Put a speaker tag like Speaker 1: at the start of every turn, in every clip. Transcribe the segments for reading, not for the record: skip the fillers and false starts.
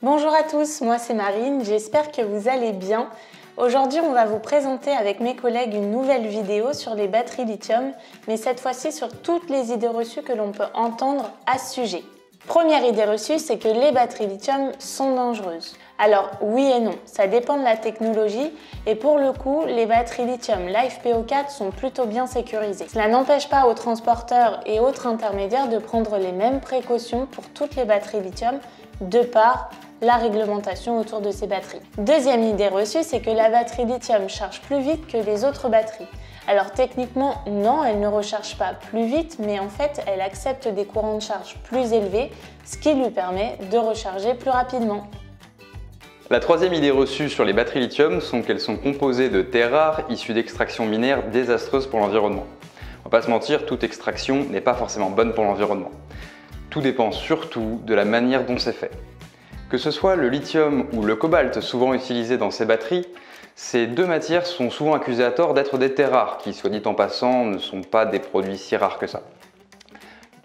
Speaker 1: Bonjour à tous, moi c'est Marine, j'espère que vous allez bien. Aujourd'hui on va vous présenter avec mes collègues une nouvelle vidéo sur les batteries lithium, mais cette fois-ci sur toutes les idées reçues que l'on peut entendre à ce sujet. Première idée reçue, c'est que les batteries lithium sont dangereuses. Alors oui et non, ça dépend de la technologie et pour le coup, les batteries lithium LiFePO4 sont plutôt bien sécurisées. Cela n'empêche pas aux transporteurs et autres intermédiaires de prendre les mêmes précautions pour toutes les batteries lithium de par la réglementation autour de ces batteries. Deuxième idée reçue, c'est que la batterie lithium charge plus vite que les autres batteries. Alors techniquement, non, elle ne recharge pas plus vite, mais en fait, elle accepte des courants de charge plus élevés, ce qui lui permet de recharger plus rapidement.
Speaker 2: La troisième idée reçue sur les batteries lithium sont qu'elles sont composées de terres rares issues d'extractions minières désastreuses pour l'environnement. On va pas se mentir, toute extraction n'est pas forcément bonne pour l'environnement. Tout dépend surtout de la manière dont c'est fait. Que ce soit le lithium ou le cobalt souvent utilisés dans ces batteries, ces deux matières sont souvent accusées à tort d'être des terres rares, qui, soit dit en passant, ne sont pas des produits si rares que ça.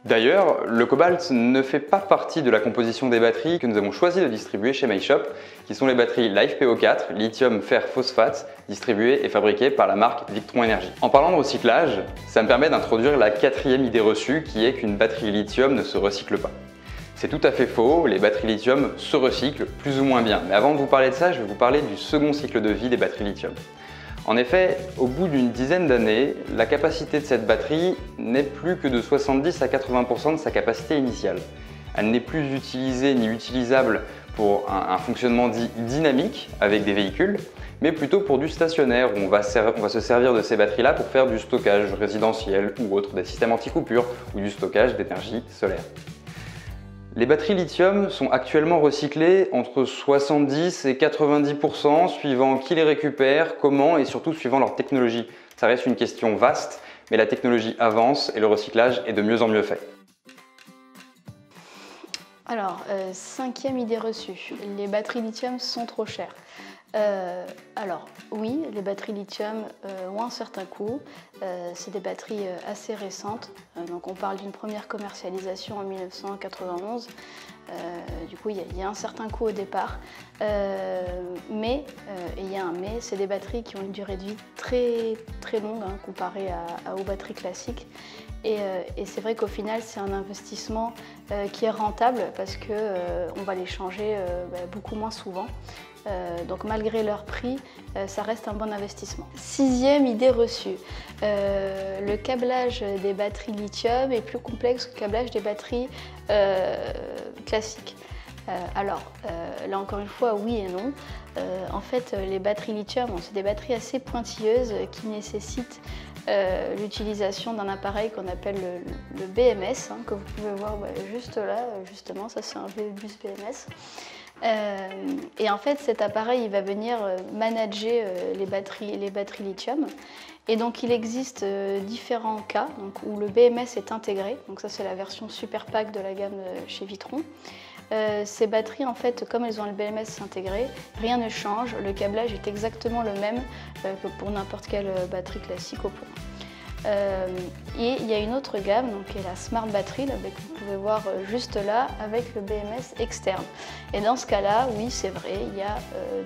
Speaker 2: D'ailleurs, le cobalt ne fait pas partie de la composition des batteries que nous avons choisi de distribuer chez MyShop, qui sont les batteries LiFePO4, lithium fer phosphate, distribuées et fabriquées par la marque Victron Energy. En parlant de recyclage, ça me permet d'introduire la quatrième idée reçue, qui est qu'une batterie lithium ne se recycle pas. C'est tout à fait faux, les batteries lithium se recyclent plus ou moins bien. Mais avant de vous parler de ça, je vais vous parler du second cycle de vie des batteries lithium. En effet, au bout d'une dizaine d'années, la capacité de cette batterie n'est plus que de 70 à 80% de sa capacité initiale. Elle n'est plus utilisée ni utilisable pour un fonctionnement dit dynamique avec des véhicules, mais plutôt pour du stationnaire où on va se servir de ces batteries-là pour faire du stockage résidentiel ou autre, des systèmes anti-coupure ou du stockage d'énergie solaire. Les batteries lithium sont actuellement recyclées entre 70 et 90% suivant qui les récupère, comment et surtout suivant leur technologie. Ça reste une question vaste, mais la technologie avance et le recyclage est de mieux en mieux fait.
Speaker 3: Alors, cinquième idée reçue, les batteries lithium sont trop chères. Alors oui, les batteries lithium ont un certain coût, c'est des batteries assez récentes, donc on parle d'une première commercialisation en 1991, du coup il y a un certain coût au départ, mais il y a un mais, c'est des batteries qui ont une durée de vie très longue comparée aux batteries classiques. Et c'est vrai qu'au final, c'est un investissement qui est rentable parce qu'on va les changer beaucoup moins souvent. Donc malgré leur prix, ça reste un bon investissement. Sixième idée reçue, le câblage des batteries lithium est plus complexe que le câblage des batteries classiques. Là encore une fois, oui et non. En fait, les batteries lithium, c'est des batteries assez pointilleuses qui nécessitent l'utilisation d'un appareil qu'on appelle le BMS, que vous pouvez voir juste là, justement, ça c'est un bus BMS. Et en fait, cet appareil, il va venir manager les batteries lithium. Et donc, il existe différents cas où le BMS est intégré. Donc ça, c'est la version Super Pack de la gamme chez Victron. Ces batteries, en fait, comme elles ont le BMS intégré, rien ne change. Le câblage est exactement le même que pour n'importe quelle batterie classique au point. Et il y a une autre gamme, qui est la Smart Battery, que vous pouvez voir juste là, avec le BMS externe. Et dans ce cas-là, oui, c'est vrai, il y a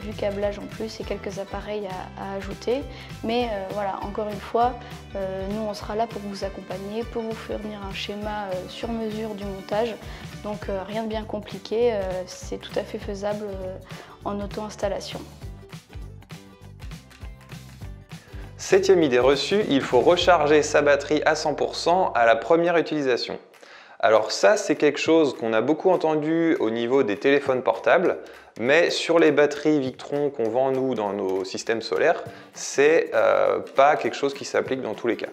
Speaker 3: du câblage en plus et quelques appareils à ajouter. Mais voilà, encore une fois, nous, on sera là pour vous accompagner, pour vous fournir un schéma sur mesure du montage. Donc rien de bien compliqué, c'est tout à fait faisable en auto-installation.
Speaker 4: Septième idée reçue, il faut recharger sa batterie à 100% à la première utilisation. Alors ça, c'est quelque chose qu'on a beaucoup entendu au niveau des téléphones portables, mais sur les batteries Victron qu'on vend nous dans nos systèmes solaires, c'est pas quelque chose qui s'applique dans tous les cas.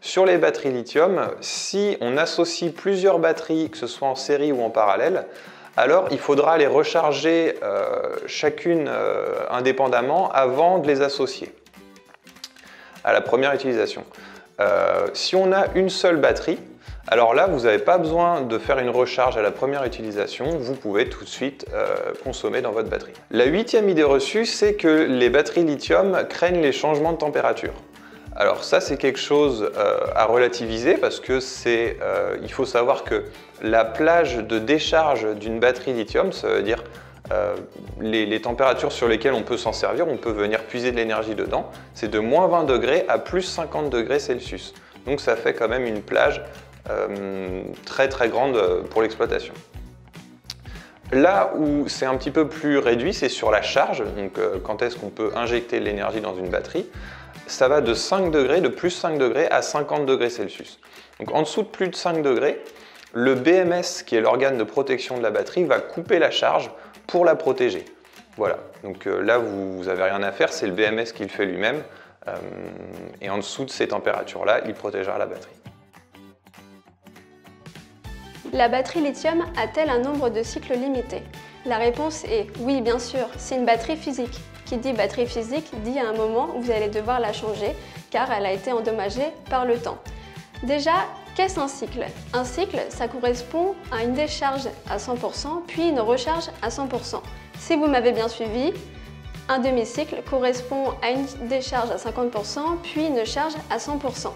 Speaker 4: Sur les batteries lithium, si on associe plusieurs batteries, que ce soit en série ou en parallèle, alors il faudra les recharger chacune indépendamment avant de les associer à la première utilisation. Si on a une seule batterie, alors là, vous n'avez pas besoin de faire une recharge à la première utilisation, vous pouvez tout de suite consommer dans votre batterie. La huitième idée reçue, c'est que les batteries lithium craignent les changements de température. Alors ça, c'est quelque chose à relativiser parce que il faut savoir que la plage de décharge d'une batterie lithium, ça veut dire les températures sur lesquelles on peut s'en servir, on peut venir puiser de l'énergie dedans, c'est de moins 20 degrés à plus 50 degrés Celsius. Donc ça fait quand même une plage très très grande pour l'exploitation. Là où c'est un petit peu plus réduit, c'est sur la charge, donc quand est-ce qu'on peut injecter de l'énergie dans une batterie. Ça va de 5 degrés, de plus 5 degrés à 50 degrés Celsius. Donc en dessous de plus de 5 degrés, le BMS, qui est l'organe de protection de la batterie, va couper la charge pour la protéger. Voilà, donc là vous n'avez rien à faire, c'est le BMS qui le fait lui-même. Et en dessous de ces températures-là, il protégera la batterie.
Speaker 5: La batterie lithium a-t-elle un nombre de cycles limité? La réponse est oui, bien sûr, c'est une batterie physique. Qui dit batterie physique dit à un moment où vous allez devoir la changer car elle a été endommagée par le temps. Déjà, qu'est-ce un cycle? Un cycle, ça correspond à une décharge à 100% puis une recharge à 100%. Si vous m'avez bien suivi, un demi-cycle correspond à une décharge à 50% puis une charge à 100%.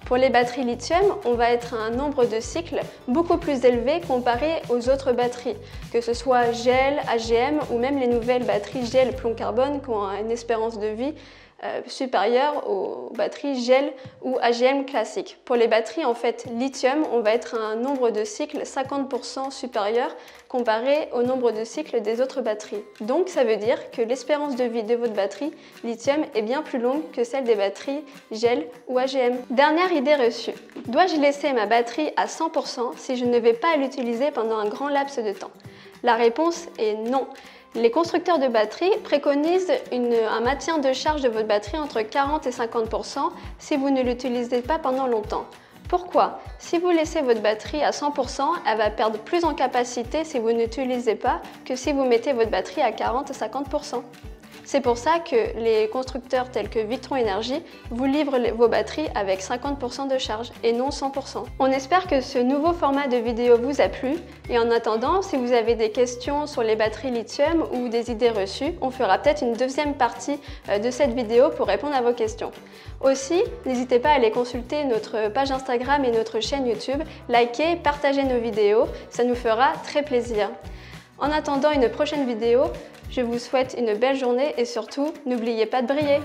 Speaker 5: Pour les batteries lithium, on va être à un nombre de cycles beaucoup plus élevé comparé aux autres batteries, que ce soit GEL, AGM ou même les nouvelles batteries GEL plomb-carbone qui ont une espérance de vie supérieure aux batteries GEL ou AGM classiques. Pour les batteries en fait lithium, on va être à un nombre de cycles 50% supérieur comparé au nombre de cycles des autres batteries. Donc ça veut dire que l'espérance de vie de votre batterie lithium est bien plus longue que celle des batteries GEL ou AGM. Dernière idée reçue, dois-je laisser ma batterie à 100% si je ne vais pas l'utiliser pendant un grand laps de temps? La réponse est non. Les constructeurs de batteries préconisent un maintien de charge de votre batterie entre 40 et 50% si vous ne l'utilisez pas pendant longtemps. Pourquoi? Si vous laissez votre batterie à 100%, elle va perdre plus en capacité si vous n'utilisez pas que si vous mettez votre batterie à 40 et 50%. C'est pour ça que les constructeurs tels que Victron Energy vous livrent vos batteries avec 50% de charge et non 100%. On espère que ce nouveau format de vidéo vous a plu et en attendant, si vous avez des questions sur les batteries lithium ou des idées reçues, on fera peut-être une deuxième partie de cette vidéo pour répondre à vos questions. Aussi, n'hésitez pas à aller consulter notre page Instagram et notre chaîne YouTube, likez, partagez nos vidéos, ça nous fera très plaisir. En attendant une prochaine vidéo, je vous souhaite une belle journée et surtout, n'oubliez pas de briller!